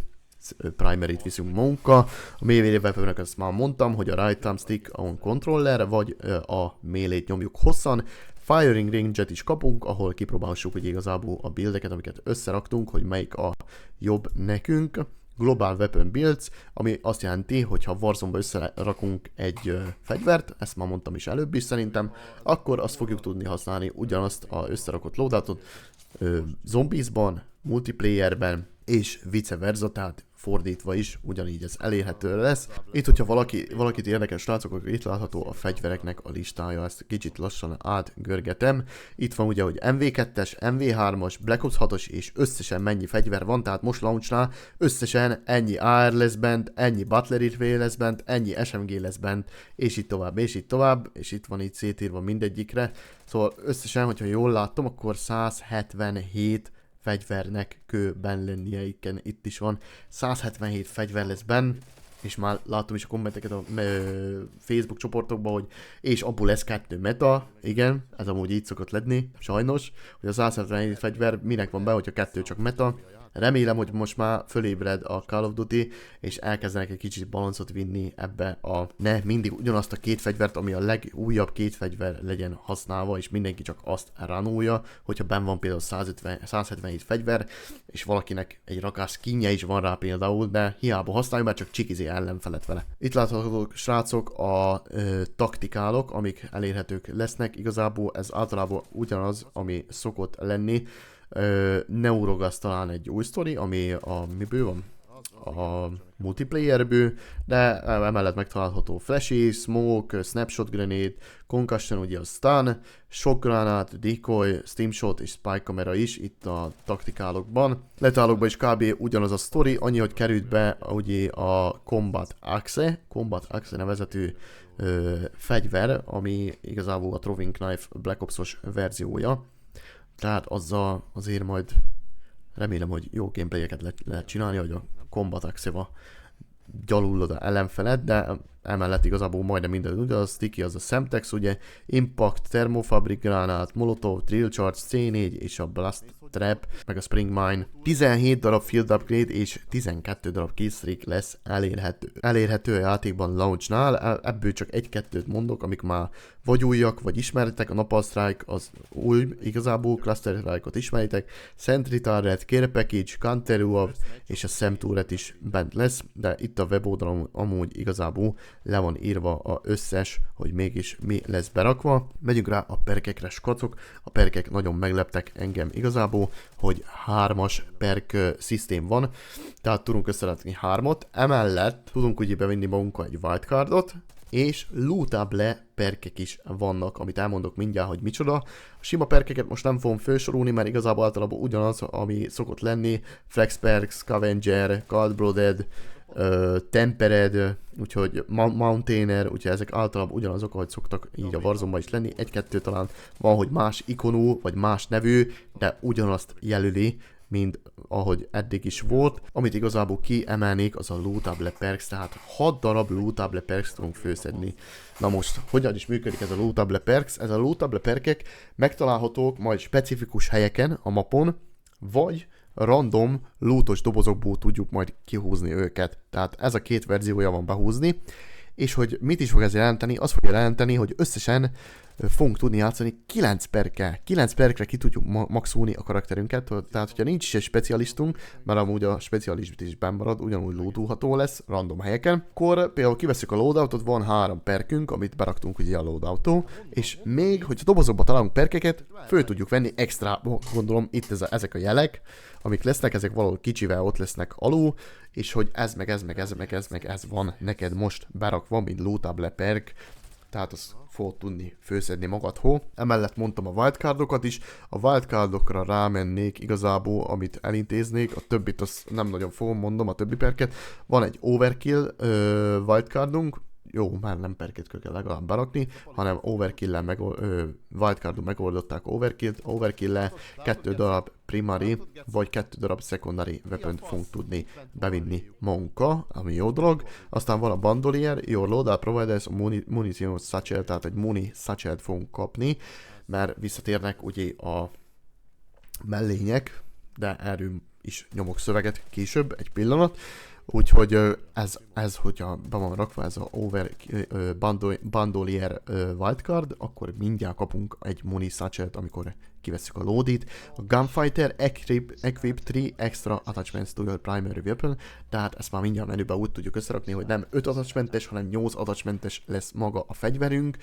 primary-t viszünk magunkkal. A melee weaponok, azt már mondtam, hogy a right thumbstick on controller, vagy a melee-t nyomjuk hosszan. Firing Range-et is kapunk, ahol kipróbálhassuk, hogy igazából a buildeket, amiket összeraktunk, hogy melyik a jobb nekünk. Global Weapon Builds, ami azt jelenti, hogy ha Warzone-ba összerakunk egy fegyvert, ezt már mondtam is előbb is szerintem, akkor azt fogjuk tudni használni ugyanazt a összerakott loadoutot zombiesban, multiplayerben, és vice versa, tehát fordítva is, ugyanígy ez elérhető lesz. Itt, hogyha valakit érdekel, srácok, akkor itt látható a fegyvereknek a listája, ezt kicsit lassan átgörgetem. Itt van ugye, hogy MV2-es, MV3-as, Black Ops 6-os és összesen mennyi fegyver van, tehát most launchnál összesen ennyi AR lesz bent, ennyi Butler Rifle lesz bent, ennyi SMG lesz bent, és így tovább, és így tovább, és itt van így szétírva mindegyikre. Szóval összesen, hogyha jól látom, akkor 177 fegyvernek kőben lennie, itt is van. 177 fegyver lesz benn, és már látom is a kommenteket a Facebook csoportokban, hogy és abból lesz 2 meta, igen, ez amúgy így szokott lenni, sajnos, hogy a 177 fegyver minek van be, hogyha 2 csak meta. Remélem, hogy most már fölébred a Call of Duty, és elkezdenek egy kicsit balancot vinni ebbe a ne mindig ugyanazt a 2 fegyvert, ami a legújabb 2 fegyver legyen használva, és mindenki csak azt ranulja, hogyha benn van például 177 fegyver, és valakinek egy rakás skinje is van rá például, de hiába használja, mert csak csikizé ellenfelet vele. Itt láthatók, srácok, a taktikálok, amik elérhetők lesznek. Igazából ez általában ugyanaz, ami szokott lenni. Neurogas talán egy új sztori, ami miből van? A multiplayerből, de emellett megtalálható Flashy, Smoke, Snapshot Grenade, Concussion, ugye a Stun, Shock Granát, Decoy, Steam Shot és Spike kamera is itt a taktikálokban. Letálokban is kb. Ugyanaz a sztori, annyi, hogy került be ugye a Combat Axe nevezetű fegyver, ami igazából a Throwing Knife Black Ops-os verziója. Tehát azzal azért majd remélem, hogy jó gameplayeket lehet csinálni, hogy a Combat Axe-va gyalulod a ellenfelet, de emellett igazából majdnem minden ugye, a Sticky az a Semtex, ugye, Impact, Thermofabrik Granát, Molotov, Drill Charge, C4 és a Blast Trap, meg a Spring Mine. 17 darab Field Upgrade és 12 darab Killstreak lesz elérhető a játékban launchnál, ebből csak 1-2-t mondok, amik már vagy újak, vagy ismeritek, a Napalm Strike az új, igazából Cluster Strike-ot ismeritek, Sentry Turret, Care Package, Counter UAV és a Sam Turret is bent lesz, de itt a weboldalon amúgy igazából le van írva a összes, hogy mégis mi lesz berakva. Megyünk rá a perkekre, skacok. A perkek nagyon megleptek engem igazából, hogy 3-as perk szisztém van, tehát tudunk összerakni 3-ot, emellett tudunk ugye bevinni magunkkal egy wildcardot, és lootable perkek is vannak, amit elmondok mindjárt, hogy micsoda. A sima perkeket most nem fogom felsorolni, mert igazából általában ugyanaz, ami szokott lenni, Flex Perk, Scavenger, Cold-Blooded, Tempered, úgyhogy Mountaineer, úgyhogy ezek általában ugyanazok, ahogy szoktak így a Warzone-ban is lenni. 1-2 talán van, hogy más ikonú, vagy más nevű, de ugyanazt jelöli, mint ahogy eddig is volt. Amit igazából kiemelnék, az a lootable perks, tehát 6 darab lootable perks tudunk főszedni. Na most, hogyan is működik ez a lootable perks? Ez a lootable perkek megtalálhatók majd specifikus helyeken a mapon, vagy random lootos dobozokból tudjuk majd kihúzni őket. Tehát ez a 2 verziója van behúzni. És hogy mit is fog ez jelenteni? Azt fogja jelenteni, hogy összesen fogunk tudni játszani 9 perkkel. 9 perkre ki tudjuk maxolni a karakterünket, tehát hogyha nincs is egy specialistunk, mert amúgy a specialist is benn marad, ugyanúgy loadolható lesz random helyeken, akkor például kiveszünk a loadoutot, van 3 perkünk, amit beraktunk ugye a loadoutó, és még, hogyha dobozokba találunk perkeket, föl tudjuk venni extra, gondolom itt ezek a jelek, amik lesznek, ezek valahol kicsivel ott lesznek alul, és hogy ez van neked most berakva, mint lootable perk, tehát azt fogod tudni főszedni magadhoz. Emellett mondtam a wildcardokat is, a wildcardokra rámennék igazából, amit elintéznék, a többit azt nem nagyon fogom, mondom, a többi perket. Van egy overkill wildcardunk, jó, már nem perket kell legalább berakni, hanem overkill-el wildcardon megoldották overkill-el 2 darab primary, vagy 2 darab secondary weapon fogunk tudni bevinni magunkkal, ami jó dolog. Aztán van a bandolier, your loadout providers, munition satchel, tehát egy muni satchelt fogunk kapni, mert visszatérnek ugye a mellények, de erről is nyomok szöveget később, egy pillanat. Úgyhogy hogyha be van rakva ez a bandolier wildcard, akkor mindjárt kapunk egy Muni Satchelt, amikor kivesszük a loadit. A Gunfighter equip 3 extra attachments to your primary weapon, tehát ezt már mindjárt menüben úgy tudjuk összerakni, hogy nem 5 attachmentes, hanem 8 attachmentes lesz maga a fegyverünk,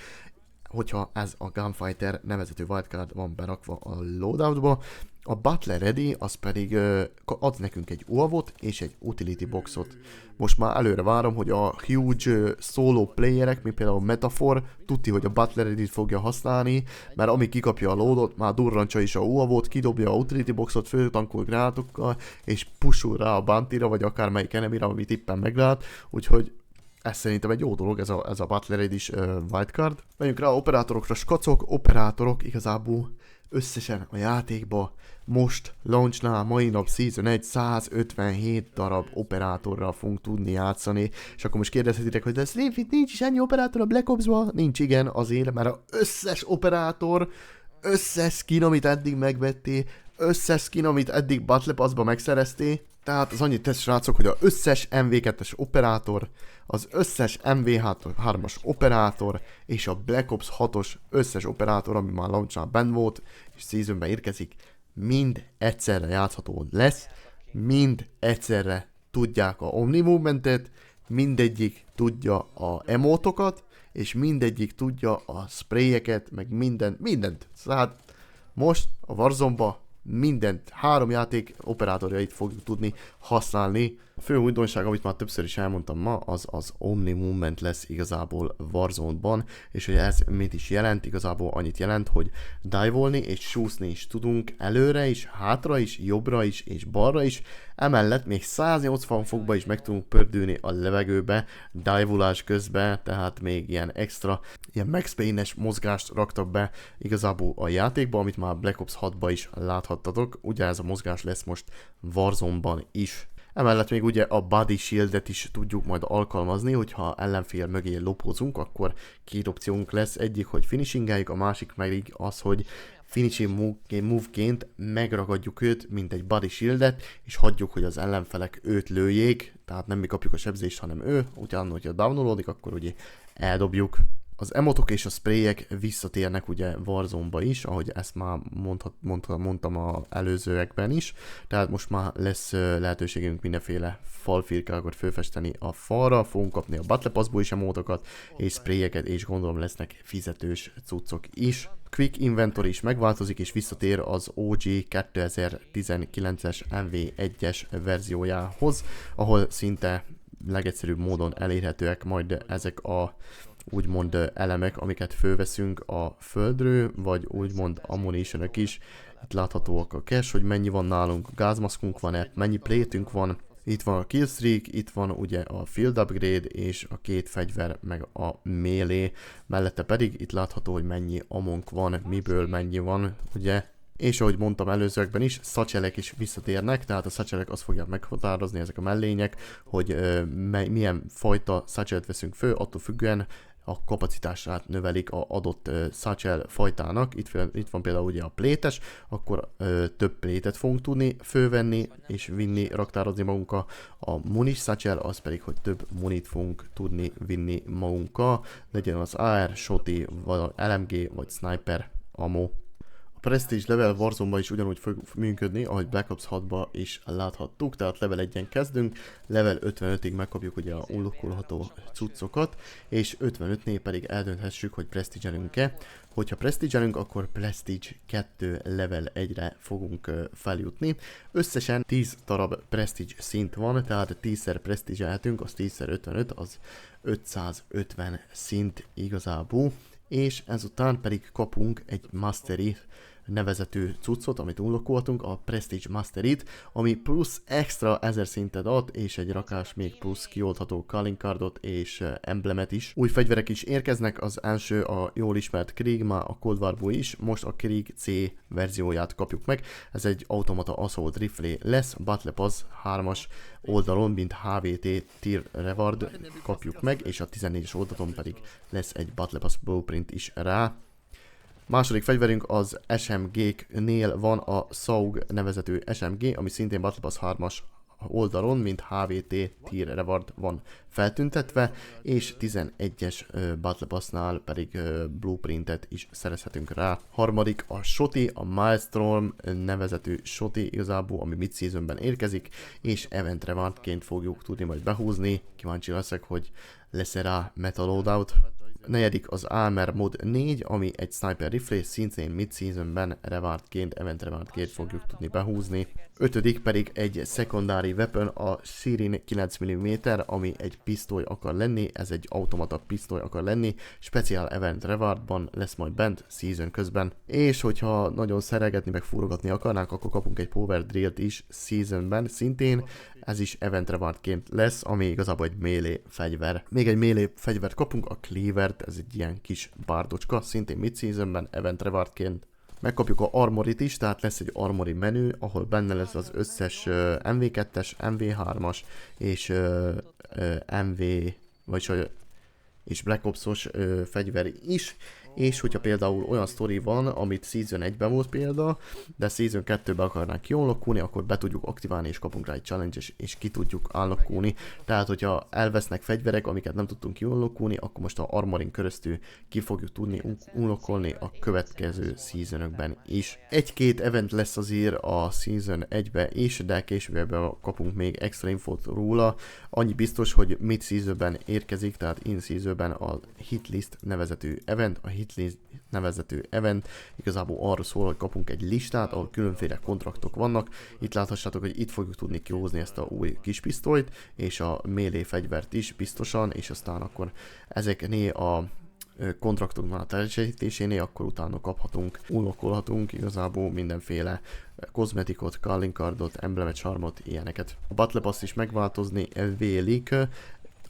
hogyha ez a Gunfighter nevezetű wildcard van berakva a loadoutba. A Battle Ready az pedig ad nekünk egy UAV-ot és egy Utility Boxot. Most már előre várom, hogy a huge solo playerek, mint például Metafor, tudti, hogy a Battle Ready-t fogja használni, mert amíg kikapja a loadot, már durrancsa is a UAV-ot, kidobja a Utility Boxot főtankol gránátokkal, és pushul rá a Bounty-ra, vagy akármelyik enemire, amit éppen meglát, úgyhogy ez szerintem egy jó dolog, ez a Battle Ready-s wildcard. Menjünk rá a operátorokra, skacok, operátorok igazából összesen a játékba most launchnál mai nap Season 1 157 darab operátorral fogunk tudni játszani, és akkor most kérdezhetitek, hogy de Slimfit nincs is ennyi operátor a Black Ops-ban? Nincs, igen, azért, mert az összes operátor, összes skin, amit eddig megvettél, összes skin, amit eddig Battle Pass-ba megszereztél, tehát az annyit tesz, srácok, hogy az összes MV2-es operátor, az összes MV3-as operátor és a Black Ops 6-os összes operátor, ami már launchnál benn volt, és seasonben érkezik, mind egyszerre játszható lesz, mind egyszerre tudják a Omni Movementet, mindegyik tudja a emotokat, és mindegyik tudja a sprayeket, meg mindent. Szóval most a Warzone-ba mindent, 3 játék operátorjait fogjuk tudni használni. A fő újdonság, amit már többször is elmondtam ma, az Omni Movement lesz igazából Warzone-ban, és hogy ez mit is jelent, igazából annyit jelent, hogy dive-olni és súszni is tudunk előre is, hátra is, jobbra is és balra is, emellett még 180 fokba is meg tudunk pördülni a levegőbe dive-olás közben, tehát még ilyen extra, ilyen Max Payne-es mozgást raktak be igazából a játékba, amit már Black Ops 6-ba is láthattatok, ugye ez a mozgás lesz most Warzone-ban is. Emellett még ugye a Body Shield-et is tudjuk majd alkalmazni, hogyha ellenfél mögé lopózunk, akkor 2 opciónk lesz, egyik, hogy finishingeljük, a másik pedig az, hogy finishing move-ként megragadjuk őt, mint egy Body Shield-et, és hagyjuk, hogy az ellenfelek őt lőjék, tehát nem mi kapjuk a sebzést, hanem ő, utána, hogyha downolódik, akkor ugye eldobjuk. Az emotok és a sprayek visszatérnek ugye Warzone-ba is, ahogy ezt már mondtam az előzőekben is, tehát most már lesz lehetőségünk mindenféle falfirkákat fölfesteni a falra, fogunk kapni a Battle Pass-ból is emotokat, és sprayeket, és gondolom lesznek fizetős cuccok is. Quick Inventory is megváltozik, és visszatér az OG 2019-es MV1-es verziójához, ahol szinte legegyszerűbb módon elérhetőek majd ezek a úgymond elemek, amiket fölveszünk a földről, vagy úgymond ammunitionök is. Itt láthatóak a cache, hogy mennyi van nálunk, gázmaszkunk van-e, mennyi plétünk van. Itt van a killstreak, itt van ugye a field upgrade és a 2 fegyver, meg a melee. Mellette pedig itt látható, hogy mennyi amonk van, miből mennyi van, ugye. És ahogy mondtam előzőekben is, satchelek is visszatérnek, tehát a satchelek azt fogják meghatározni, ezek a mellények, hogy milyen fajta satchelet veszünk föl, attól függően a kapacitását növelik a adott satchel fajtának. Itt van például ugye a plétes, akkor több plétet fogunk tudni fölvenni és vinni, raktározni magunkkal. A munis satchel az pedig, hogy több munit fogunk tudni vinni magunkkal, legyen az AR, shoti, vagy LMG, vagy sniper ammo. Prestige level Warzone-ban is ugyanúgy fog működni, ahogy Black Ops 6-ban is láthattuk, tehát level 1-en kezdünk, level 55-ig megkapjuk ugye a unlockolható cuccokat, és 55-nél pedig eldönthessük, hogy Prestige-elünk-e. Hogyha Prestige-elünk, akkor Prestige 2 level 1-re fogunk feljutni. Összesen 10 darab Prestige szint van, tehát 10-szer Prestige-elhetünk, az 10x55, az 550 szint igazából. És ezután pedig kapunk egy Mastery nevezetű cuccot, amit unlockoltunk, a Prestige Mastery-t, ami plusz extra 1000 szintet ad, és egy rakás még plusz kioldható calling cardot és emblemet is. Új fegyverek is érkeznek, az első a jól ismert Krieg, már a Cold War-ból is, most a Krieg C verzióját kapjuk meg. Ez egy automata assault rifle lesz, Battle Pass 3-as oldalon, mint HVT Tier Reward kapjuk meg, és a 14-es oldalon pedig lesz egy Battle Pass blueprint is rá. Második fegyverünk az SMG-knél van a SAUG nevezetű SMG, ami szintén Battle Pass 3-as oldalon, mint HVT tier reward van feltüntetve, és 11-es Battle Pass-nál pedig blueprintet is szerezhetünk rá. Harmadik a Shoti, a Milestorm nevezetű Shoti igazából, ami mid-seasonben érkezik, és event rewardként fogjuk tudni majd behúzni. Kíváncsi leszek, hogy lesz-e rá Metal Loadout. Negyedik az Armor Mod 4, ami egy Sniper Rifle, szintén mid-seasonben rewardként, event rewardként fogjuk tudni behúzni. Ötödik pedig egy Secondary Weapon, a Sirin 9 mm, ami egy pisztoly akar lenni, ez egy automata pisztoly akar lenni, speciál event rewardban lesz majd bent season közben. És hogyha nagyon szeregetni meg fúrogatni akarnánk, akkor kapunk egy Power Drillt is seasonben szintén, ez is event rewardként lesz, ami igazából egy melee fegyver. Még egy melee fegyvert kapunk, a Cleavert, ez egy ilyen kis bárdocska, szintén mid-seasonben event rewardként. Megkapjuk a Armorit is, tehát lesz egy Armori menü, ahol benne lesz az összes MV2-es, MV3-as és és Black Ops-os fegyver is, és hogyha például olyan sztori van, amit Season 1-ben volt példa, de Season 2-ben akarnánk kiunlockulni, akkor be tudjuk aktiválni és kapunk rá egy challenge és ki tudjuk unlockulni. Tehát, hogyha elvesznek fegyverek, amiket nem tudtunk kiunlockulni, akkor most a Armorin keresztül ki fogjuk tudni unlockolni a következő seasonokben is. Egy-két event lesz azért a Season 1-be is, de később kapunk még extra infót róla. Annyi biztos, hogy mid-seasonben érkezik, tehát in-seasonben a Hitlist nevezetű event, a Hitlist nevezetű event igazából arról szól, hogy kapunk egy listát, ahol különféle kontraktok vannak. Itt láthatjátok, hogy itt fogjuk tudni kihozni ezt a új kis pisztolyt, és a melee fegyvert is biztosan, és aztán akkor ezeknél a kontraktokban a teljesítésénél, akkor utána kaphatunk, unlockolhatunk igazából mindenféle kozmetikot, calling cardot, emblemet, charmot, ilyeneket. A Battle Pass is megváltozni vélik.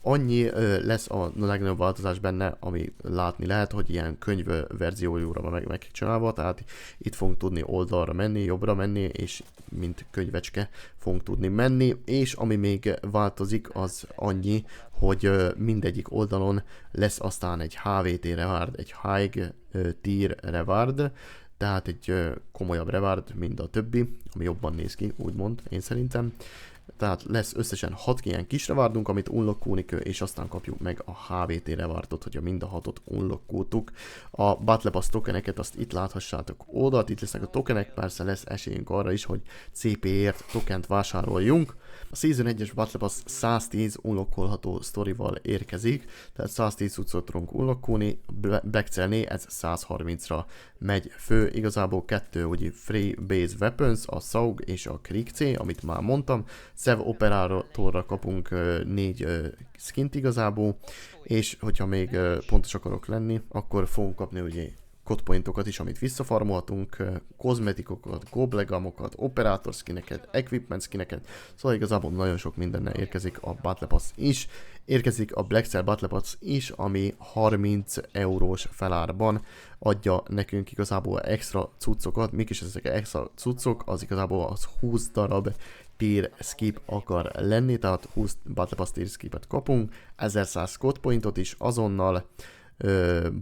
Annyi lesz a legnagyobb változás benne, ami látni lehet, hogy ilyen könyv verziójúra van megcsinálva, tehát itt fogunk tudni oldalra menni, jobbra menni, és mint könyvecske fogunk tudni menni, és ami még változik az annyi, hogy mindegyik oldalon lesz aztán egy HVT reward, egy High Tier reward, tehát egy komolyabb reward, mint a többi, ami jobban néz ki, úgymond, én szerintem. Tehát lesz összesen 6 ilyen kis rewardunk, amit unlockolni kell, és aztán kapjuk meg a HVT rewardot, hogyha mind a 6-ot unlockoltuk. A Battle Pass tokeneket azt itt láthassátok oda, itt lesznek a tokenek, persze lesz esélyünk arra is, hogy CP-ért tokent vásároljunk. A Season 1-es Battle Pass 110 unlockolható sztorival érkezik, tehát 110 cuccot tudunk unlockolni, Black Cell-nél ez 130-ra megy fő, igazából 2 ugye Free Base Weapons, a SAUG és a Krieg C, amit már mondtam, Sev Operatorra kapunk 4 skint igazából, és hogyha még pontos akarok lenni, akkor fogunk kapni ugye codpointokat is, amit visszafarmolhatunk, kozmetikokat, goblegamokat, operátor skineket, equipment skineket, szóval igazából nagyon sok mindennel érkezik a Battle Pass is. Érkezik a Black Cell Battle Pass is, ami 30 eurós felárban adja nekünk igazából extra cuccokat. Mik is ezek extra cuccok? Az igazából az 20 darab tier skip akar lenni, tehát 20 Battle Pass tier skipet kapunk, 1100 codpointot is azonnal,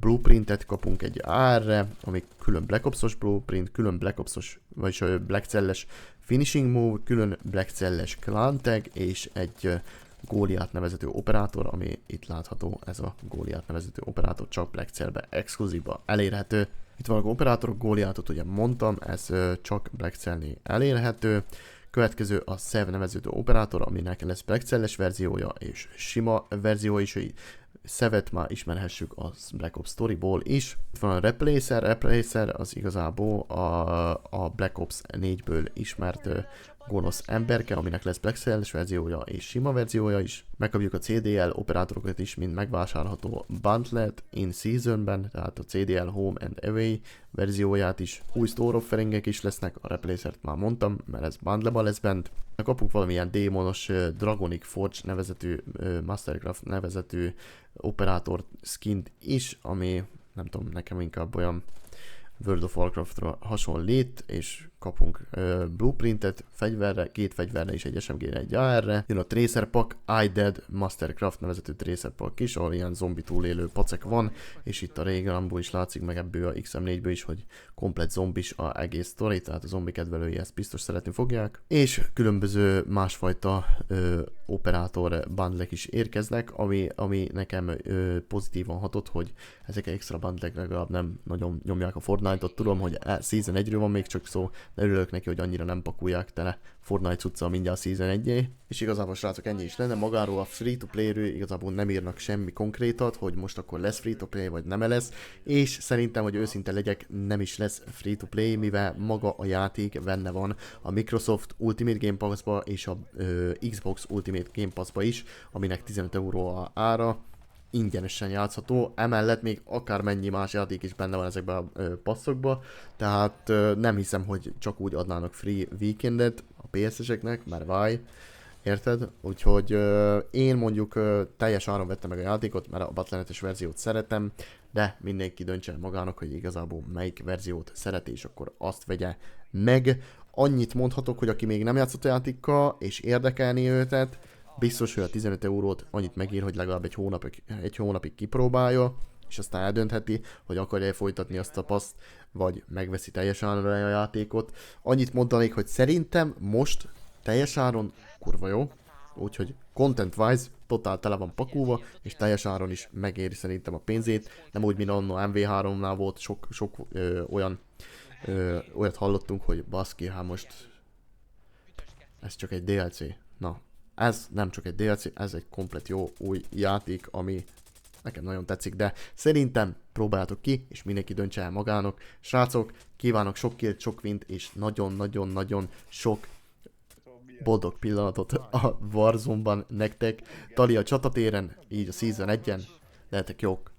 blueprintet kapunk egy AR-re, ami külön Black Ops-os blueprint, külön Black Ops-os, vagyis Black Cell-es finishing move, külön Black Cell-es clan tag, és egy Goliath nevezetű operátor, ami itt látható, ez a Goliath nevezetű operátor csak Black Cell-be exkluzívba elérhető. Itt vannak operátorok, Goliathot ugye mondtam, ez csak Black Cell-nél elérhető. Következő a Sev nevezetű operátor, aminek lesz Black Cell-es verziója és sima verzió is, hogy Sevet már ismerhessük a Black Ops Storyból is. Itt van a Replacer az igazából a Black Ops 4-ből ismert gonosz emberke, aminek lesz Black Cell-es verziója és sima verziója is. Megkapjuk a CDL operátorokat is, mint megvásárolható bundlet in seasonben, tehát a CDL Home and Away verzióját is. Új store offeringek is lesznek, a Replacert már mondtam, mert ez bundle-ba lesz bent. Kapunk valamilyen démonos Dragonic Forge nevezetű, Mastercraft nevezetű operátor skint is, ami nem tudom, nekem inkább olyan World of Warcraftra hasonlít, és kapunk blueprintet fegyverre, 2 fegyverre és egy SMG-re, egy AR-re. Jön a Tracer Pack, I Dead Mastercraft nevezetű Tracer Pack is, ahol ilyen zombi túlélő pacek van, és itt a Reaganból is látszik, meg ebből a XM4-ből is, hogy komplet zombis a egész sztori, tehát a zombi kedvelői ezt biztos szeretni fogják. És különböző másfajta operátor bundlek is érkeznek, ami nekem pozitívan hatott, hogy ezek extra bundlek legalább nem nagyon nyomják a Fortnite-ot. Tudom, hogy Season 1-ről van még csak szó, de örülök neki, hogy annyira nem pakulják tele Fortnite cucca mindjárt Season 1-jé. És igazából srácok, ennyi is lenne. Magáról a free-to-play-ről igazából nem írnak semmi konkrétat, hogy most akkor lesz free-to-play vagy nem lesz, és szerintem, hogy őszinte legyek, nem is lesz free-to-play, mivel maga a játék benne van a Microsoft Ultimate Game Pass-ba és a Xbox Ultimate Game Pass-ba is, aminek 15 euró a ára, ingyenesen játszható, emellett még akármennyi más játék is benne van ezekben a passzokban, tehát nem hiszem, hogy csak úgy adnának free weekendet a PS-eseknek, mert why, érted? Úgyhogy én mondjuk teljes áron vettem meg a játékot, mert a Battle.net-es verziót szeretem, de mindenki döntse magának, hogy igazából melyik verziót szereti, és akkor azt vegye meg. Annyit mondhatok, hogy aki még nem játszott a játékkal, és érdekelni őtet, biztos, hogy a 15 eurót annyit megír, hogy legalább egy hónapig kipróbálja, és aztán eldöntheti, hogy akarja folytatni azt a paszt, vagy megveszi teljes áron a játékot. Annyit mondanék, hogy szerintem most teljes áron kurva jó, úgyhogy content-wise totál tele van pakulva, és teljes áron is megéri szerintem a pénzét, nem úgy, mint anno MV3-nál volt, sok olyat hallottunk, hogy baszki, hát most ez csak egy DLC. Na, ez nem csak egy DLC, ez egy komplet jó új játék, ami nekem nagyon tetszik, de szerintem próbáljátok ki, és mindenki döntse el magának. Srácok, kívánok sok killt, sok wint, és nagyon-nagyon-nagyon sok boldog pillanatot a Warzone-ban nektek. Tali a csatatéren, így a Season 1-en, lehetek jók.